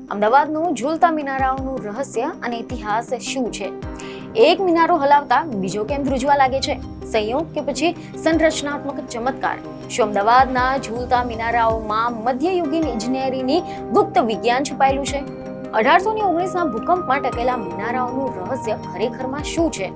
અમદાવાદનું ઝૂલતા મિનારાઓનું રહસ્ય અને ઇતિહાસ શું છે? એક મિનારો હલાવતા બીજો કેમ ધ્રુજવા લાગે છે? સંયોગ કે પછી સંરચનાત્મક ચમત્કાર? શું અમદાવાદના ઝૂલતા મિનારાઓમાં મધ્યયુગીન ઇજનેરીની ગુપ્ત વિજ્ઞાન છુપાયેલું છે? 1819ના ભૂકંપમાં ટકેલા મિનારાઓનું રહસ્ય ખરેખરમાં શું છે?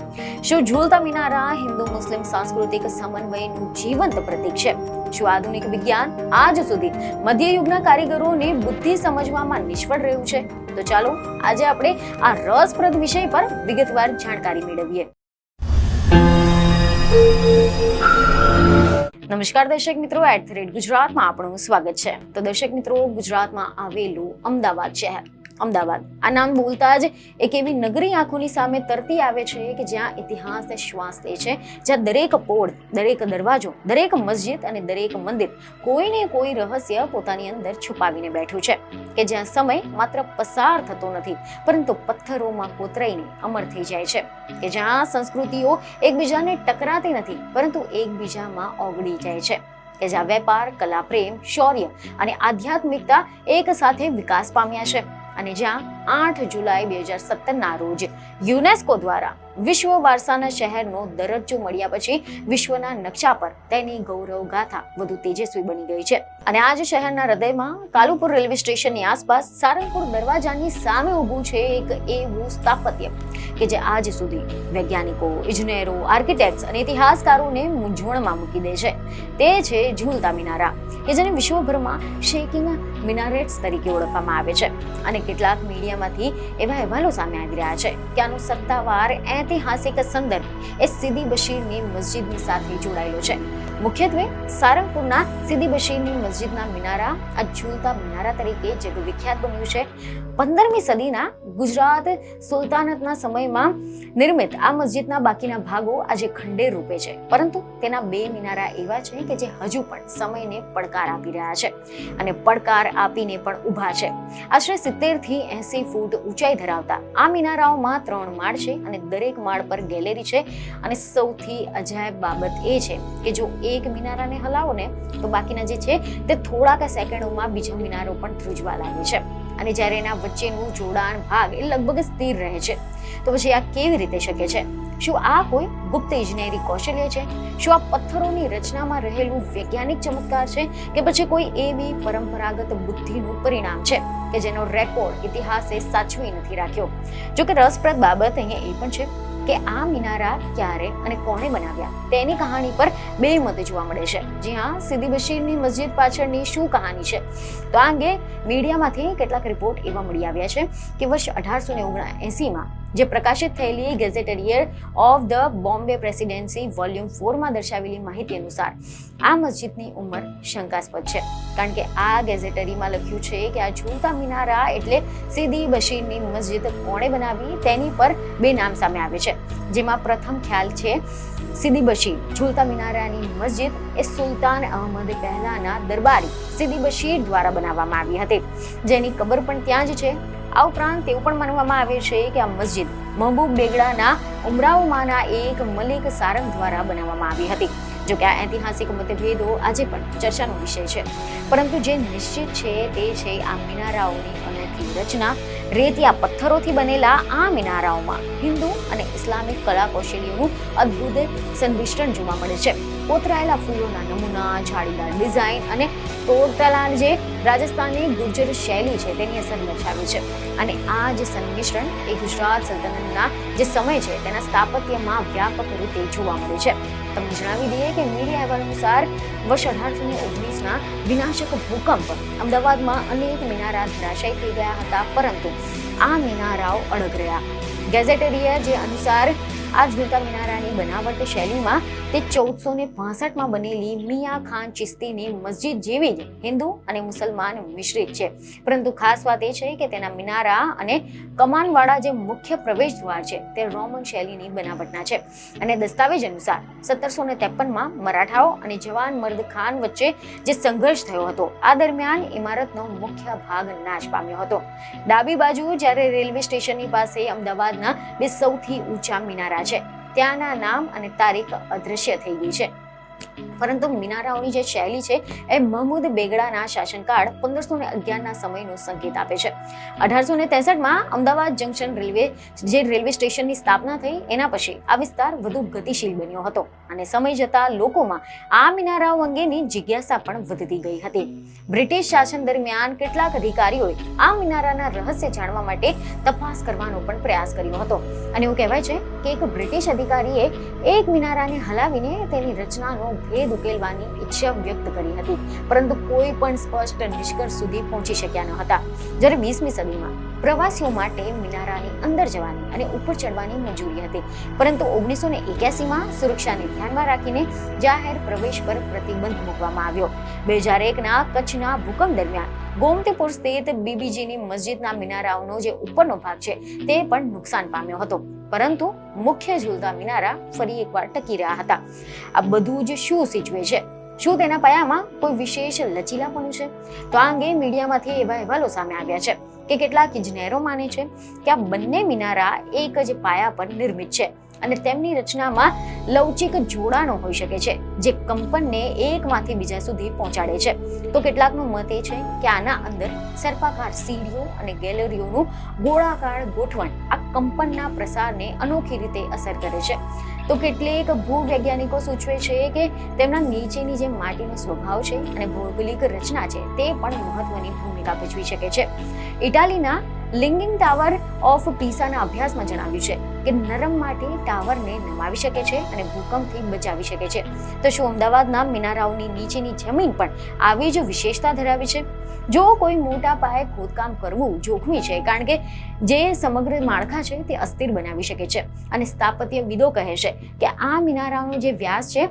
શું ઝૂલતા મિનારા હિન્દુ મુસ્લિમ સાંસ્કૃતિક સમન્વયનું જીવંત પ્રતીક છે? શું આધુનિક વિજ્ઞાન આજ સુધી મધ્યયુગના કારીગરોની બુદ્ધિ સમજવામાં નિષ્ફળ રહ્યું છે? તો ચાલો આજે આપણે આ રસપ્રદ વિષય પર વિગતવાર જાણકારી મેળવીએ. નમસ્કાર દર્શક મિત્રો, @ગુજરાતમાં આપણું સ્વાગત છે. તો દર્શક મિત્રો, ગુજરાતમાં આવેલું અમદાવાદ શહેર, અમદાવાદ આ નામ બોલતા જ એક એવી નગરી આંખોની સામે તરતી આવે છે કે જ્યાં ઇતિહાસ શ્વાસ લે છે, જ્યાં દરેક પોળ, દરેક દરવાજો, દરેક મસ્જિદ અને દરેક મંદિર કોઈને કોઈ રહસ્ય પોતાની અંદર છુપાવીને બેઠું છે, કે જ્યાં સમય માત્ર પસાર થતો નથી પરંતુ પથ્થરોમાં કોતરાઈને અમર થઈ જાય છે, કે જ્યાં સંસ્કૃતિઓ એકબીજાને ટકરાતી નથી પરંતુ એકબીજામાં ઓગળી જાય છે, કે જ્યાં વેપાર, કલા, પ્રેમ, શૌર્ય અને આધ્યાત્મિકતા એક સાથે વિકાસ પામ્યા છે, અને જ્યાં 8 જુલાઈ 2017ના રોજ યુનેસ્કો દ્વારા વિશ્વ વારસાના શહેરનો દરજ્જો મળ્યા પછી વિશ્વના નકશા પર તેની ગૌરવ ગાથા વધુ તેજસ્વી બની ગઈ છે. અને આજ શહેરના હૃદયમાં કાલુપુર રેલવે સ્ટેશનની આસપાસ સારંગપુર દરવાજાની સામે ઊભું છે એક એવું સ્થાપત્ય કે જે આજ સુધી વૈજ્ઞાનિકો, ઇજનેરો, આર્કિટેક્ટ્સ અને ઇતિહાસકારોને મૂંઝવણમાં મૂકી દે છે. તે છે ઝૂલતા મિનારા, કે જેને વિશ્વભરમાં શેકિંગ મિનારેટ્સ તરીકે ઓળખવામાં આવે છે. અને કેટલાક મીડિયામાંથી એવા અહેવાલો સામે આવી રહ્યા છે કે આનો સત્તાવાર ઐતિહાસિક સંદર્ભ એ સીદી બશીરની મસ્જિદની સાથે જોડાયેલો છે. મુખ્યત્વે સારંગપુરના સીદી બશીરની મસ્જિદના મિનારા આ ઝૂલતા મિનારા તરીકે જગવિખ્યાત બન્યું છે. 15મી સદીના ગુજરાત સુલતાનતના સમયમાં નિર્મિત આ મસ્જિદના બાકીના ભાગો આજે ખંડેર રૂપે છે, પરંતુ તેના 2 મિનારા એવા છે કે જે હજુ પણ સમયને પડકાર આપી રહ્યા છે અને પડકાર આપીને પણ ઊભા છે. આશરે 70 થી 80 ફૂટ ઊંચાઈ ધરાવતા આ મિનારાઓમાં 3 માળ છે અને દરેક માળ પર ગેલેરી છે. અને સૌથી અજાયબ બાબત એ છે કે જો એક મિનારાને હલાવો ને તો બાકીના જે છે તે થોડાક સેકન્ડોમાં બીજો મિનારો પણ ધ્રુજવા લાગે છે. અને જ્યારે એના વચ્ચેનું જોડાણ ભાગ એ લગભગ સ્થિર રહે છે. તો પછી આ કેવી રીતે શક્ય છે? શું આ કોઈ ગુપ્ત ઇજનેરી કૌશલ્ય છે? શું આ પથ્થરોની રચનામાં રહેલું વૈજ્ઞાનિક ચમત્કાર છે કે પછી કોઈ એવી પરંપરાગત બુદ્ધિનું પરિણામ છે કે જેનો રેકોર્ડ ઇતિહાસે સાચવી નથી રાખ્યો? જો કે રસપ્રદ બાબત અહીંયા એ પણ છે કે આ મિનારા ક્યારે અને કોણે બનાવ્યા તેની કહાણી પર 2 મત જોવા મળે છે. જ્યાં સીદી બશીરની મસ્જિદ પાછળની શું કહાની છે? તો આ અંગે મીડિયામાંથી કેટલાક રિપોર્ટ એવા મળી આવ્યા છે કે વર્ષ 1879માં જે પ્રકાશિત થયેલી gazetteer of the Bombay presidency volume 4માં દર્શાવેલી માહિતી અનુસાર આ મસ્જિદની ઉંમર શંકાસ્પદ છે, કારણ કે આ ગેઝેટરીમાં લખ્યું છે કે આ ઝૂલતા મિનારા એટલે સીદી બશીરની મસ્જિદ કોણે બનાવી તેની પર 2 નામ સામે આવે છે. જેમાં પ્રથમ ખ્યાલ છે સીદી બશીર. ઝૂલતા મિનારાની મસ્જિદ એ સુલતાન અહમદ પહેલાના દરબારી સીદી બશીર દ્વારા બનાવવામાં આવી હતી, જેની કબર પણ ત્યાં જ છે. આ ઉપરાંત તેવું પણ માનવામાં આવે છે કે આ મસ્જિદ મહબૂબ બેગડાના ઉમરાઓમાંના એક મલિક સારંગ દ્વારા બનાવવામાં આવી હતી. જો કે આ ઐતિહાસિક મતભેદો આજે પણ ચર્ચાનો વિષય છે, પરંતુ જે નિશ્ચિત છે તે છે આ મિનારાઓની અનોખી રચના. રેતિયા પથ્થરોથી બનેલા આ મિનારાઓમાં હિન્દુ અને ઇસ્લામિક કલા કૌશલ્યોનું અદ્ભુત સંમિશ્રણ જોવા મળે છે. કોતરાયેલા ફૂલોના નમૂના, જાળીદાર ડિઝાઇન અને તોડતલા જે રાજસ્થાની ગુર્જર શૈલી છે તેની અસર દર્શાવી છે. અને આ જે સંમિશ્રણ એ ગુજરાત સલ્તનતના જે સમય છે તેના સ્થાપત્યમાં વ્યાપક રીતે જોવા મળે છે. તમને જણાવી દઈએ કે મીડિયા અહેવાલ અનુસાર વર્ષ 1819ના વિનાશક ભૂકંપ અમદાવાદમાં અનેક મિનારા ધરાશાયી થઈ ગયા હતા, પરંતુ આ મિનારાઓ અડગ રહ્યા. ગેઝેટેરિયર જે અનુસાર આ ઝૂલતા મિનારાની બનાવટ શૈલીમાં તે 1465માં બનેલી મિયા ખાન ચિશ્તીની મસ્જિદ જેવી જ હિન્દુ અને મુસલમાન મિશ્રિત છે. પરંતુ ખાસ વાત એ છે કે તેના મિનારા અને કમાનવાળા જે મુખ્ય પ્રવેશ દ્વાર છે તે રોમન શૈલીની બનાવટના છે. અને દસ્તાવેજ અનુસાર 1753માં મરાઠાઓ અને જવાન મર્દ ખાન વચ્ચે જે સંઘર્ષ થયો હતો, આ દરમિયાન ઇમારતનો મુખ્ય ભાગ નાશ પામ્યો હતો. ડાબી બાજુ જ્યારે રેલવે સ્ટેશનની પાસે અમદાવાદના 2 સૌથી ઊંચા મિનારા છે, ત્યાંના નામ અને તારીખ અદૃશ્ય થઈ ગઈ છે. પરંતુ મિનારાઓની જે શૈલી છે એ મહમૂદ બેગડાના શાસનકાળ 1511ના સમયનો સંકેત આપે છે. 1863માં અમદાવાદ જંકશન રેલવે સ્ટેશનની સ્થાપના થઈ એના પછી આ વિસ્તાર વધુ ગતિશીલ બન્યો હતો અને સમય જતા લોકોમાં આ મિનારાઓ અંગેની જિજ્ઞાસા પણ વધતી ગઈ હતી. બ્રિટિશ શાસન દરમિયાન કેટલાક અધિકારીઓએ આ મિનારાના રહસ્ય જાણવા માટે તપાસ કરવાનો પણ પ્રયાસ કર્યો હતો અને એવું કહેવાય છે કે એક બ્રિટિશ અધિકારીએ એક મિનારાને હલાવીને તેની રચનાનો ભેદ ઉકેલવાની ઈચ્છા વ્યક્ત કરી હતી, પરંતુ કોઈ પણ સ્પષ્ટ નિષ્કર્ષ સુધી પહોંચી શક્યા ન હતા. જ્યારે 20મી સદીમાં પ્રવાસીઓ માટે મિનારાની અંદર જવાની અને ઉપર ચડવાની મંજૂરી હતી, પરંતુ 1981માં સુરક્ષાને ધ્યાનમાં રાખીને જાહેર પ્રવેશ પર પ્રતિબંધ મૂકવામાં આવ્યો. 2001ના કચ્છના ભૂકંપ દરમિયાન ગોમતીપુર સ્થિત બીબીજીની મસ્જિદના મિનારાઓનો જે ઉપરનો ભાગ છે તે પણ નુકસાન પામ્યો હતો, પરંતુ મુખ્ય ઝૂલતા મિનારા ફરી એકવાર ટકી રહ્યા હતા. આ બધું જ શું સૂચવે છે? શું તેના પાયામાં કોઈ વિશેષ લચીલાપણું છે? તો આ અંગે મીડિયામાંથી એવા અહેવાલો સામે આવ્યા છે કે કેટલાક ઇજનેરો માને છે કે આ બંને મિનારા એક જ પાયા પર નિર્મિત છે અને તેમની રચનામાં લવચિક જોડાણો હોઈ શકે છે જે કંપનને એકમાંથી બીજા સુધી પહોંચાડે છે. તો કેટલાકનું મત એ છે કે આના અંદર સર્પાકાર સીડીઓ અને ગેલેરીઓનું ગોળાકાર ગોઠવણ આ કંપનના પ્રસારને અનોખી રીતે અસર કરે છે. તો કેટલીક ભૂવૈજ્ઞાનિકો સૂચવે છે કે તેમના નીચેની જે માટીનો સ્વભાવ છે અને ભૌગોલિક રચના છે તે પણ મહત્વની ભૂમિકા ભજવી શકે છે. ઇટાલીના લિંગિંગ ટાવર ઓફ પીસાના અભ્યાસમાં જણાવ્યું છે કે નરમ માટી ટાવરને નમાવી શકે છે અને ભૂકંપથી બચાવી શકે છે. તો શું અમદાવાદના મિનારાઓની નીચેની જમીન પણ આવી જ વિશેષતા ધરાવે છે? જો કોઈ મોટા પાયે ખોદકામ કરવું જોખમી છે, કારણ કે જે સમગ્ર માળખા છે તે અસ્થિર બનાવી શકે છે અને સ્થાપત્યવિદો કહે છે કે આ મિનારાઓનો જે વ્યાસ છે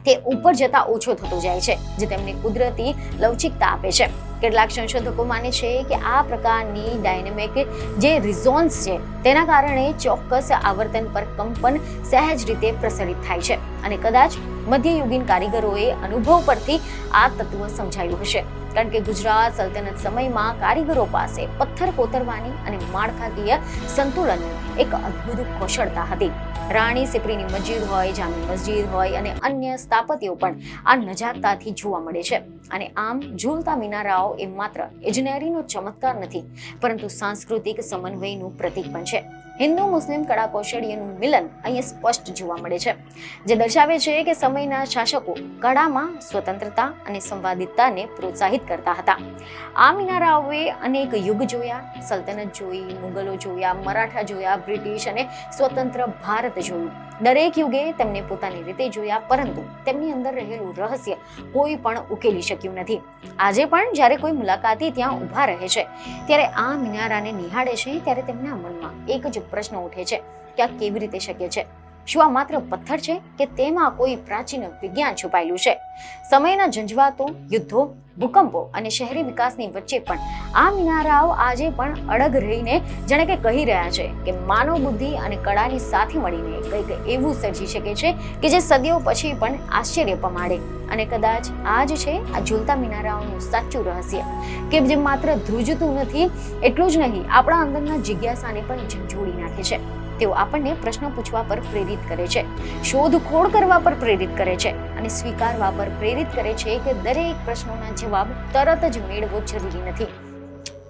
તે ઉપર જતા ઓછો થતો જાય છે, જે તેમને કુદરતી લવચિકતા આપે છે. કેટલાક સંશોધકો માને છે કે આ પ્રકારની ડાયનેમિક જે રિઝોન્સ છે તેના કારણે ચોક્કસ આવર્તન પર કંપન સહેજ રીતે પ્રસરિત થાય છે અને કદાચ મધ્યયુગીન કારીગરોએ અનુભવ પરથી આ તત્વ સમજાયું હશે, કારણ કે ગુજરાત સલ્તનત સમયમાં કારીગરો પાસે પથ્થર કોતરવાની અને માળખાકીય સંતુલનની એક અદ્ભુત કૌશળતા હતી. રાણી સિપ્રીની મસ્જિદ હોય, જામી મસ્જિદ હોય અને અન્ય સ્થાપત્યો પણ આ નજાકતાથી જોવા મળે છે. અને આમ ઝૂલતા મિનારાઓ એ માત્ર ઇજનેરીનો ચમત્કાર નથી, પરંતુ સાંસ્કૃતિક સમન્વયનું પ્રતીક પણ છે. હિન્દુ મુસ્લિમ કળા કૌશલ્યનું મિલન અહીંયા સ્પષ્ટ જોવા મળે છે, જે દર્શાવે છે કે સમયના શાસકો કળામાં સ્વતંત્રતા અને સંવાદિતાને પ્રોત્સાહિત કરતા હતા. આ મિનારાઓએ અનેક યુગ જોયા, સલ્તનત જોઈ, મુગલો જોયા, મરાઠા જોયા, બ્રિટિશ અને સ્વતંત્ર ભારત જોયું. દરેક યુગે તેમને પોતાની રીતે જોયા, પરંતુ તેમની અંદર રહેલું રહસ્ય કોઈ પણ ઉકેલી શક્યું નથી. આજે પણ જ્યારે કોઈ મુલાકાતી ત્યાં ઊભા રહે છે, ત્યારે આ મિનારાને નિહાળે છે, ત્યારે તેમના મનમાં એક જ પ્રશ્ન ઉઠે છે કે આ કેવી રીતે શક્ય છે? શું આ માત્ર પથ્થર છે કે તેમાં કોઈ પ્રાચીન વિજ્ઞાન છુપાયેલું છે? સમયના ઝંઝવાતો, યુદ્ધો, ભૂકંપો અને શહેરી વિકાસની વચ્ચે પણ આ મિનારાઓ આજે પણ અડગ રહીને જાણે કે કહી રહ્યા છે કે માનવ બુદ્ધિ અને કળાની સાથે મળીને કંઈક એવું સર્જી શકે છે કે જે સદીઓ પછી પણ આશ્ચર્ય પમાડે. અને કદાચ આ જ છે આ ઝૂલતા મિનારાઓનું સાચું રહસ્ય, કે જે માત્ર ધ્રુજતું નથી એટલું જ નહીં, આપણા અંદરના જિજ્ઞાસાને પણ ઝંઝોડી નાખે છે. તેઓ આપણને પ્રશ્ન પૂછવા પર પ્રેરિત કરે છે, શોધખોળ કરવા પર પ્રેરિત કરે છે અને સ્વીકારવા પર પ્રેરિત કરે છે કે દરેક પ્રશ્નોના જવાબ તરત જ મેળવવો જરૂરી નથી.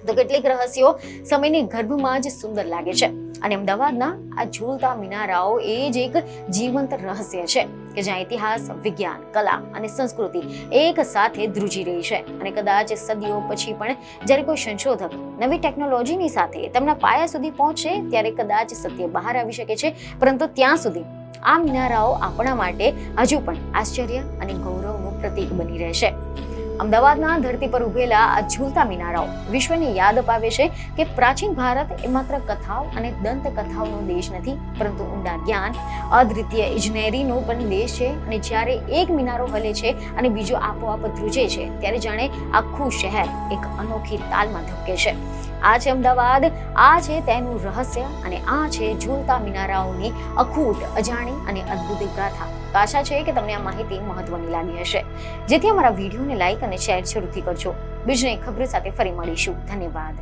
તો કેટલીક રહસ્યો સમયની ગર્ભમાં જ સુંદર લાગે છે અને અમદાવાદના આ ઝૂલતા મિનારાઓ એ જ એક જીવંત રહસ્ય છે કે જ્યાં ઇતિહાસ, વિજ્ઞાન, કલા અને સંસ્કૃતિ એક સાથે ધ્રુજી રહી છે. અને કદાચ સદીઓ પછી પણ જ્યારે કોઈ સંશોધક નવી ટેકનોલોજીની સાથે તેમના પાયા સુધી પહોંચે ત્યારે કદાચ સત્ય બહાર આવી શકે છે, પરંતુ ત્યાં સુધી આ મિનારાઓ આપણા માટે હજુ પણ આશ્ચર્ય અને ગૌરવનું પ્રતીક બની રહેશે. અમદાવાદના ધરતી પર ઉભેલા આ ઝૂલતા મિનારાઓ વિશ્વને યાદ અપાવે છે કે પ્રાચીન ભારત એ માત્ર કથાઓ અને દંતકથાઓનો દેશ નથી, પરંતુ ઊંડા જ્ઞાન, અદ્વિતીય ઇજનેરીનો પણ દેશ છે. અને જ્યારે એક મિનારો હલે છે અને બીજો આપોઆપ ધ્રુજે છે, ત્યારે જાણે આખું શહેર એક અનોખી તાલમાં ધબકે છે. આ છે અમદાવાદ, આ છે તેનું રહસ્ય અને આ છે ઝૂલતા મિનારાઓની અખૂટ, અજાણી અને અદ્ભુત ગાથા. તો આશા છે કે તમને આ માહિતી મહત્વની લાગી હશે, જેથી અમારા વિડીયોને લાઈક અને શેર જરૂરથી કરજો. બીજી એક ખબર સાથે ફરી મળીશું. ધન્યવાદ.